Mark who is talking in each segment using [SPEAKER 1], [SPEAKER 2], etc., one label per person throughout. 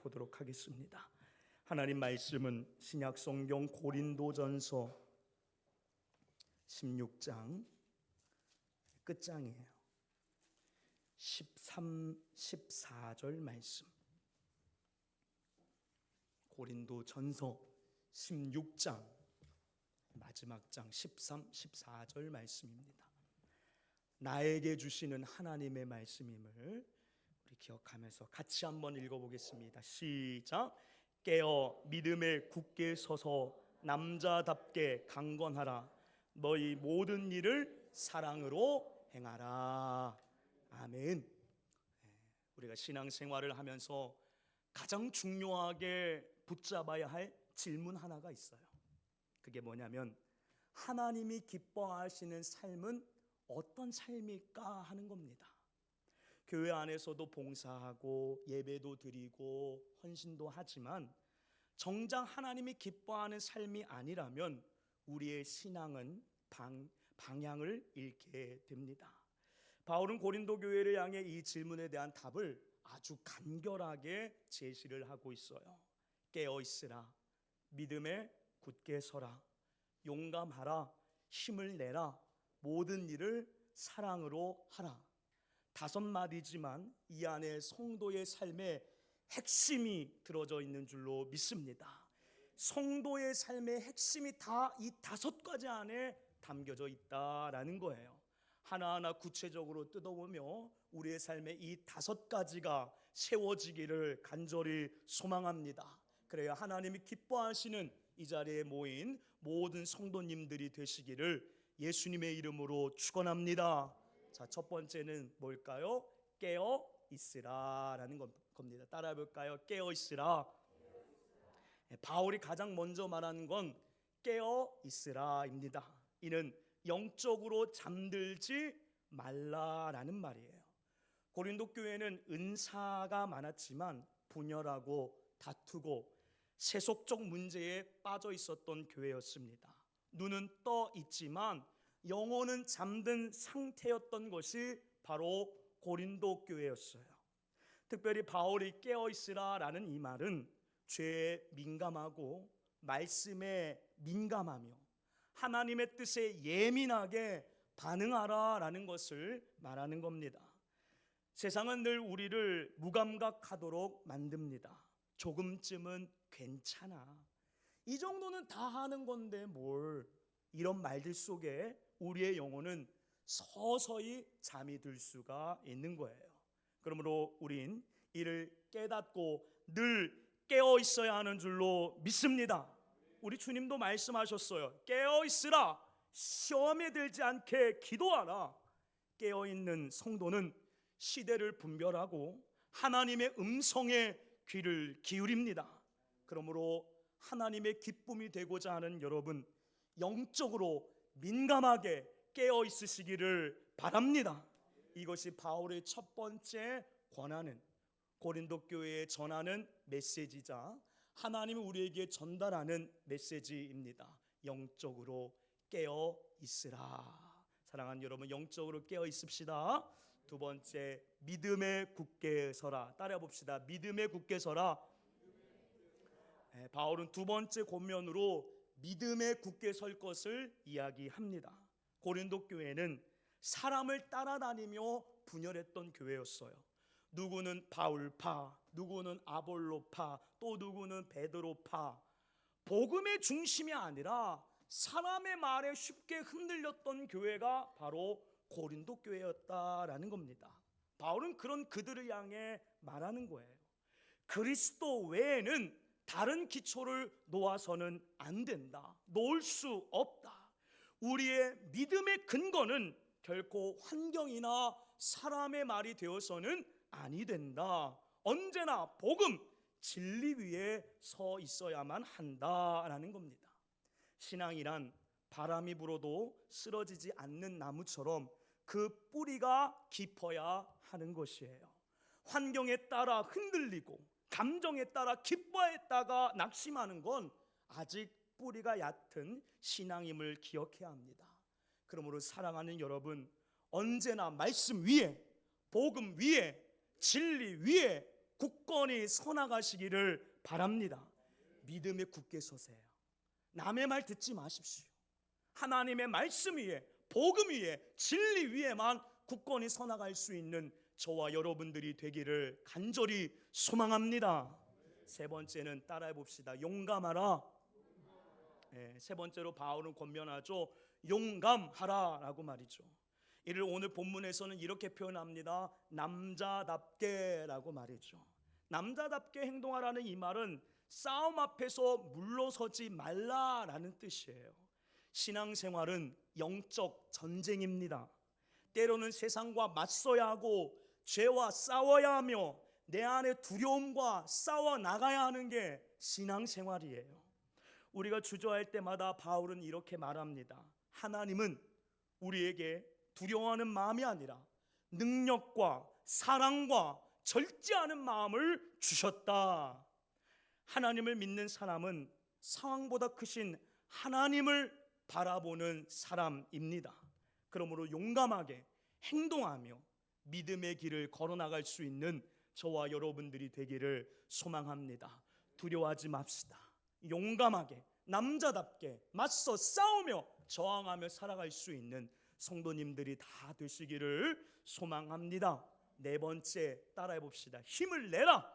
[SPEAKER 1] 보도록 하겠습니다. 하나님 말씀은 신약 성경 고린도전서 16장 끝장이에요. 13, 14절 말씀. 고린도전서 16장 마지막 장 13, 14절 말씀입니다. 나에게 주시는 하나님의 말씀임을 우리 기억하면서 같이 한번 읽어보겠습니다. 시작. 깨어 믿음에 굳게 서서 남자답게 강건하라. 너희 모든 일을 사랑으로 행하라. 아멘. 우리가 신앙생활을 하면서 가장 중요하게 붙잡아야 할 질문 하나가 있어요. 그게 뭐냐면 하나님이 기뻐하시는 삶은 어떤 삶일까 하는 겁니다. 교회 안에서도 봉사하고 예배도 드리고 헌신도 하지만 정작 하나님이 기뻐하는 삶이 아니라면 우리의 신앙은 방향을 잃게 됩니다. 바울은 고린도 교회를 향해 이 질문에 대한 답을 아주 간결하게 제시를 하고 있어요. 깨어 있으라. 믿음에 굳게 서라. 용감하라. 힘을 내라. 모든 일을 사랑으로 하라. 5마디지만 이 안에 성도의 삶에 핵심이 들어져 있는 줄로 믿습니다. 성도의 삶의 핵심이 다 이 5가지 안에 담겨져 있다라는 거예요. 하나하나 구체적으로 뜯어보며 우리의 삶에 이 5가지가 세워지기를 간절히 소망합니다. 그래야 하나님이 기뻐하시는 이 자리에 모인 모든 성도님들이 되시기를 예수님의 이름으로 축원합니다. 자, 첫 번째는 뭘까요? 깨어 있으라라는 겁니다. 따라해 볼까요? 깨어 있으라. 바울이 가장 먼저 말하는 건 깨어 있으라입니다. 이는 영적으로 잠들지 말라라는 말이에요. 고린도 교회는 은사가 많았지만 분열하고 다투고 세속적 문제에 빠져 있었던 교회였습니다. 눈은 떠 있지만 영혼은 잠든 상태였던 것이 바로 고린도 교회였어요. 특별히 바울이 깨어 있으라라는 이 말은 죄에 민감하고 말씀에 민감하며 하나님의 뜻에 예민하게 반응하라라는 것을 말하는 겁니다. 세상은 늘 우리를 무감각하도록 만듭니다. 조금쯤은 괜찮아. 이 정도는 다 하는 건데 뭘. 이런 말들 속에 우리의 영혼은 서서히 잠이 들 수가 있는 거예요. 그러므로 우린 이를 깨닫고 늘 깨어 있어야 하는 줄로 믿습니다. 우리 주님도 말씀하셨어요. 깨어 있으라. 시험에 들지 않게 기도하라. 깨어 있는 성도는 시대를 분별하고 하나님의 음성에 귀를 기울입니다. 그러므로 하나님의 기쁨이 되고자 하는 여러분, 영적으로 민감하게 깨어 있으시기를 바랍니다. 이것이 바울의 첫 번째 권하는, 고린도 교회에 전하는 메시지자 하나님이 우리에게 전달하는 메시지입니다. 영적으로 깨어 있으라. 사랑하는 여러분, 영적으로 깨어 있읍시다. 두 번째, 믿음에 굳게 서라. 따라해 봅시다. 믿음에 굳게 서라. 바울은 두 번째 권면으로 믿음에 굳게 설 것을 이야기합니다. 고린도 교회는 사람을 따라다니며 분열했던 교회였어요. 누구는 바울파, 누구는 아볼로파, 또 누구는 베드로파. 복음의 중심이 아니라 사람의 말에 쉽게 흔들렸던 교회가 바로 고린도 교회였다라는 겁니다. 바울은 그런 그들을 향해 말하는 거예요. 그리스도 외에는 다른 기초를 놓아서는 안 된다. 놓을 수 없다. 우리의 믿음의 근거는 결코 환경이나 사람의 말이 되어서는 아니 된다. 언제나 복음, 진리 위에 서 있어야만 한다라는 겁니다. 신앙이란 바람이 불어도 쓰러지지 않는 나무처럼 그 뿌리가 깊어야 하는 것이에요. 환경에 따라 흔들리고 감정에 따라 기뻐했다가 낙심하는 건 아직 뿌리가 얕은 신앙임을 기억해야 합니다. 그러므로 사랑하는 여러분, 언제나 말씀 위에, 복음 위에, 진리 위에 굳건히 서나가시기를 바랍니다. 믿음에 굳게 서세요. 남의 말 듣지 마십시오. 하나님의 말씀 위에, 복음 위에, 진리 위에만 굳건히 서나갈 수 있는 저와 여러분들이 되기를 간절히 소망합니다. 세 번째는 따라해 봅시다. 용감하라. 세 번째로 바울은 권면하죠. 용감하라 라고 말이죠. 이를 오늘 본문에서는 이렇게 표현합니다. 남자답게 라고 말이죠. 남자답게 행동하라는 이 말은 싸움 앞에서 물러서지 말라라는 뜻이에요. 신앙생활은 영적 전쟁입니다. 때로는 세상과 맞서야 하고 죄와 싸워야 하며 내 안에 두려움과 싸워 나가야 하는 게 신앙생활이에요. 우리가 주저할 때마다 바울은 이렇게 말합니다. 하나님은 우리에게 두려워하는 마음이 아니라 능력과 사랑과 절제하는 마음을 주셨다. 하나님을 믿는 사람은 상황보다 크신 하나님을 바라보는 사람입니다. 그러므로 용감하게 행동하며 믿음의 길을 걸어나갈 수 있는 저와 여러분들이 되기를 소망합니다. 두려워하지 맙시다. 용감하게 남자답게 맞서 싸우며 저항하며 살아갈 수 있는 성도님들이 다 되시기를 소망합니다. 네 번째 따라해 봅시다. 힘을 내라.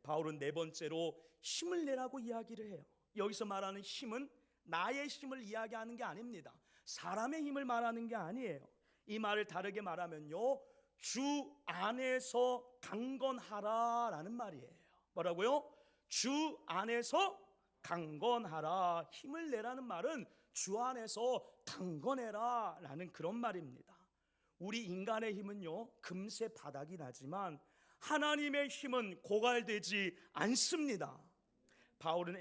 [SPEAKER 1] 바울은 네 번째로 힘을 내라고 이야기를 해요. 여기서 말하는 힘은 나의 힘을 이야기하는 게 아닙니다. 사람의 힘을 말하는 게 아니에요. 이 말을 다르게 말하면요, 주 안에서 강건하라라는 말이에요. 뭐라고요? 주 안에서 강건하라. 힘을 내라는 말은 주 안에서 강건해라 라는 그런 말입니다. 우리 인간의 힘은요, 금세 바닥이 나지만 하나님의 힘은 고갈되지 않습니다. 바울은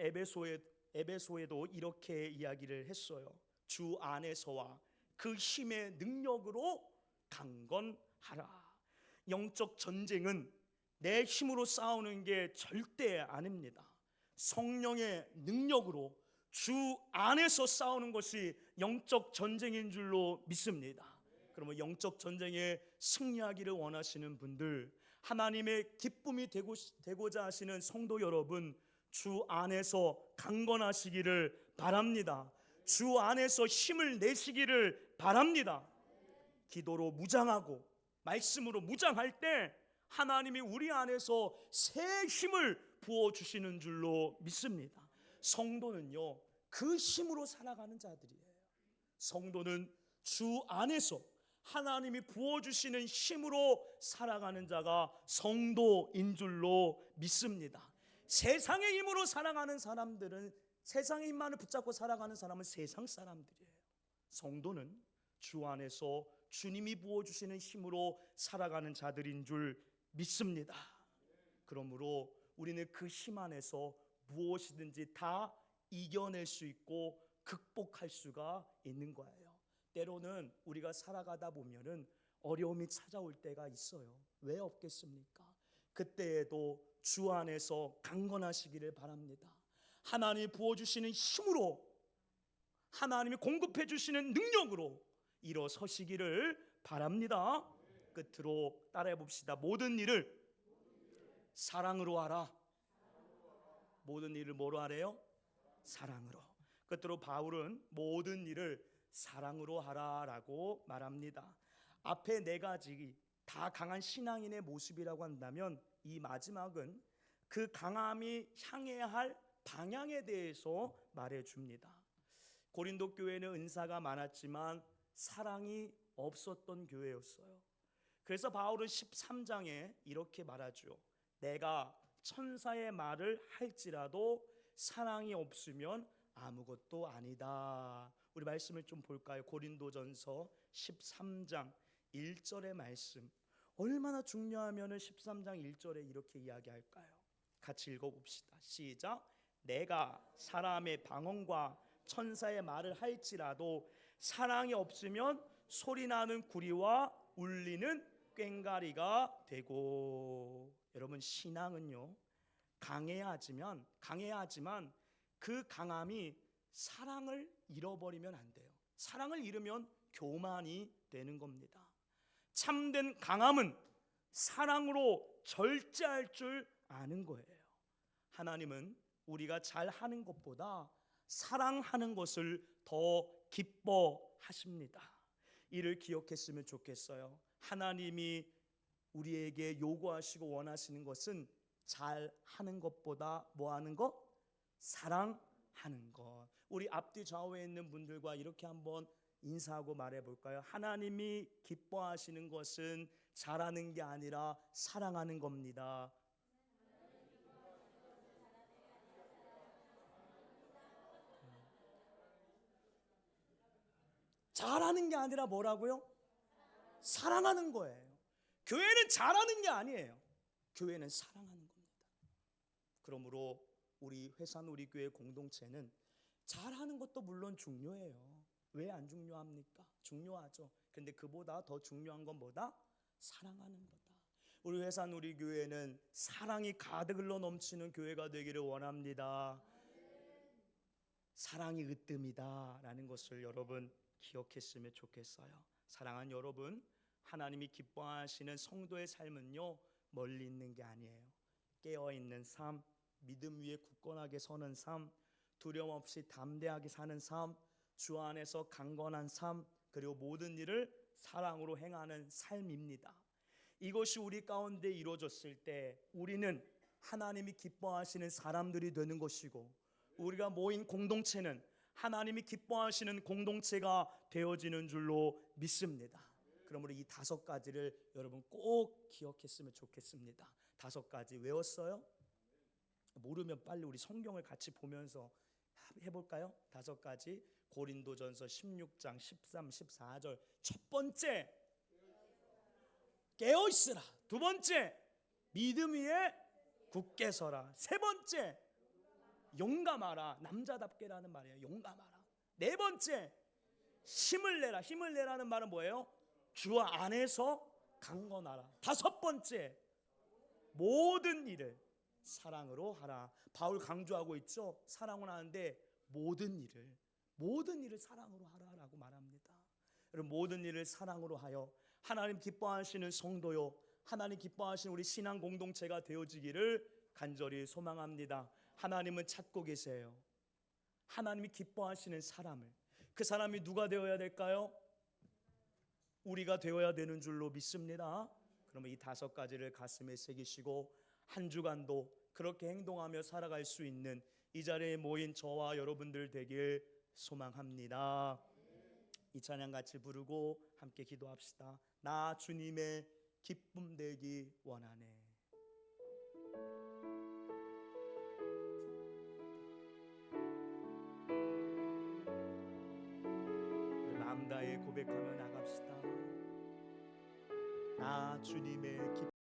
[SPEAKER 1] 에베소에도 이렇게 이야기를 했어요. 주 안에서와 그 힘의 능력으로 강건하라. 영적 전쟁은 내 힘으로 싸우는 게 절대 아닙니다. 성령의 능력으로 주 안에서 싸우는 것이 영적 전쟁인 줄로 믿습니다. 그러면 영적 전쟁에 승리하기를 원하시는 분들, 하나님의 기쁨이 되고자 하시는 성도 여러분, 주 안에서 강건하시기를 바랍니다. 주 안에서 힘을 내시기를 바랍니다. 기도로 무장하고 말씀으로 무장할 때 하나님이 우리 안에서 새 힘을 부어주시는 줄로 믿습니다. 성도는요, 그 힘으로 살아가는 자들이에요. 성도는 주 안에서 하나님이 부어주시는 힘으로 살아가는 자가 성도인 줄로 믿습니다. 세상의 힘으로 살아가는 사람들은, 세상의 힘만을 붙잡고 살아가는 사람은 세상 사람들이에요. 성도는 주 안에서 주님이 부어주시는 힘으로 살아가는 자들인 줄 믿습니다. 그러므로 우리는 그 힘 안에서 무엇이든지 다 이겨낼 수 있고 극복할 수가 있는 거예요. 때로는 우리가 살아가다 보면은 어려움이 찾아올 때가 있어요. 왜 없겠습니까? 그때에도 주 안에서 강건하시기를 바랍니다. 하나님이 부어주시는 힘으로, 하나님이 공급해 주시는 능력으로 일어서시기를 바랍니다. 끝으로 따라해 봅시다. 모든 일을 사랑으로 하라. 모든 일을 뭐로 하래요? 사랑으로. 끝으로 바울은 모든 일을 사랑으로 하라라고 말합니다. 앞에 네 가지 다 강한 신앙인의 모습이라고 한다면, 이 마지막은 그 강함이 향해야 할 방향에 대해서 말해줍니다. 고린도 교회는 은사가 많았지만 사랑이 없었던 교회였어요. 그래서 바울은 13장에 이렇게 말하죠. 내가 천사의 말을 할지라도 사랑이 없으면 아무것도 아니다. 우리 말씀을 좀 볼까요? 고린도전서 13장 1절의 말씀, 얼마나 중요하면은 13장 1절에 이렇게 이야기할까요? 같이 읽어봅시다. 시작. 내가 사람의 방언과 천사의 말을 할지라도 사랑이 없으면 소리나는 구리와 울리는 꽹과리가 되고. 여러분, 신앙은요, 강해야 하지만 그 강함이 사랑을 잃어버리면 안 돼요. 사랑을 잃으면 교만이 되는 겁니다. 참된 강함은 사랑으로 절제할 줄 아는 거예요. 하나님은 우리가 잘하는 것보다 사랑하는 것을 더 기뻐하십니다. 이를 기억했으면 좋겠어요. 하나님이 우리에게 요구하시고 원하시는 것은 잘하는 것보다 뭐하는 것? 사랑하는 것. 우리 앞뒤 좌우에 있는 분들과 이렇게 한번 인사하고 말해볼까요? 하나님이 기뻐하시는 것은 잘하는 게 아니라 사랑하는 겁니다. 잘하는 게 아니라 뭐라고요? 사랑하는 거예요. 교회는 잘하는 게 아니에요. 교회는 사랑하는 겁니다. 그러므로 우리 회산 우리 교회 공동체는 잘하는 것도 물론 중요해요. 왜 안 중요합니까? 중요하죠. 근데 그보다 더 중요한 건 뭐다? 사랑하는 거다. 우리 회산 우리 교회는 사랑이 가득 흘러 넘치는 교회가 되기를 원합니다. 사랑이 으뜸이다 라는 것을 여러분 기억했으면 좋겠어요. 사랑하는 여러분, 하나님이 기뻐하시는 성도의 삶은요, 멀리 있는 게 아니에요. 깨어있는 삶, 믿음 위에 굳건하게 서는 삶, 두려움 없이 담대하게 사는 삶, 주 안에서 강건한 삶, 그리고 모든 일을 사랑으로 행하는 삶입니다. 이것이 우리 가운데 이루어졌을 때 우리는 하나님이 기뻐하시는 사람들이 되는 것이고, 우리가 모인 공동체는 하나님이 기뻐하시는 공동체가 되어지는 줄로 믿습니다. 그러므로 이 5가지를 여러분 꼭 기억했으면 좋겠습니다. 5가지 외웠어요? 모르면 빨리 우리 성경을 같이 보면서 해볼까요? 5가지. 고린도전서 16장 13, 14절. 첫 번째, 깨어있으라. 두 번째, 믿음 위에 굳게 서라. 세 번째, 용감하라. 남자답게라는 말이에요. 용감하라. 네 번째, 힘을 내라. 힘을 내라는 말은 뭐예요? 주 안에서 강건하라. 5번째, 모든 일을 사랑으로 하라. 바울 강조하고 있죠. 사랑을 하는데 모든 일을 사랑으로 하라라고 말합니다. 여러분, 모든 일을 사랑으로 하여 하나님 기뻐하시는 성도요, 하나님 기뻐하시는 우리 신앙 공동체가 되어지기를 간절히 소망합니다. 하나님은 찾고 계세요. 하나님이 기뻐하시는 사람을. 그 사람이 누가 되어야 될까요? 우리가 되어야 되는 줄로 믿습니다. 그러면 이 5가지를 가슴에 새기시고 한 주간도 그렇게 행동하며 살아갈 수 있는 이 자리에 모인 저와 여러분들 되길 소망합니다. 이 찬양 같이 부르고 함께 기도합시다. 나 주님의 기쁨 되기 원하네. 마음 다해 고백하며 나갑시다. 나 주님의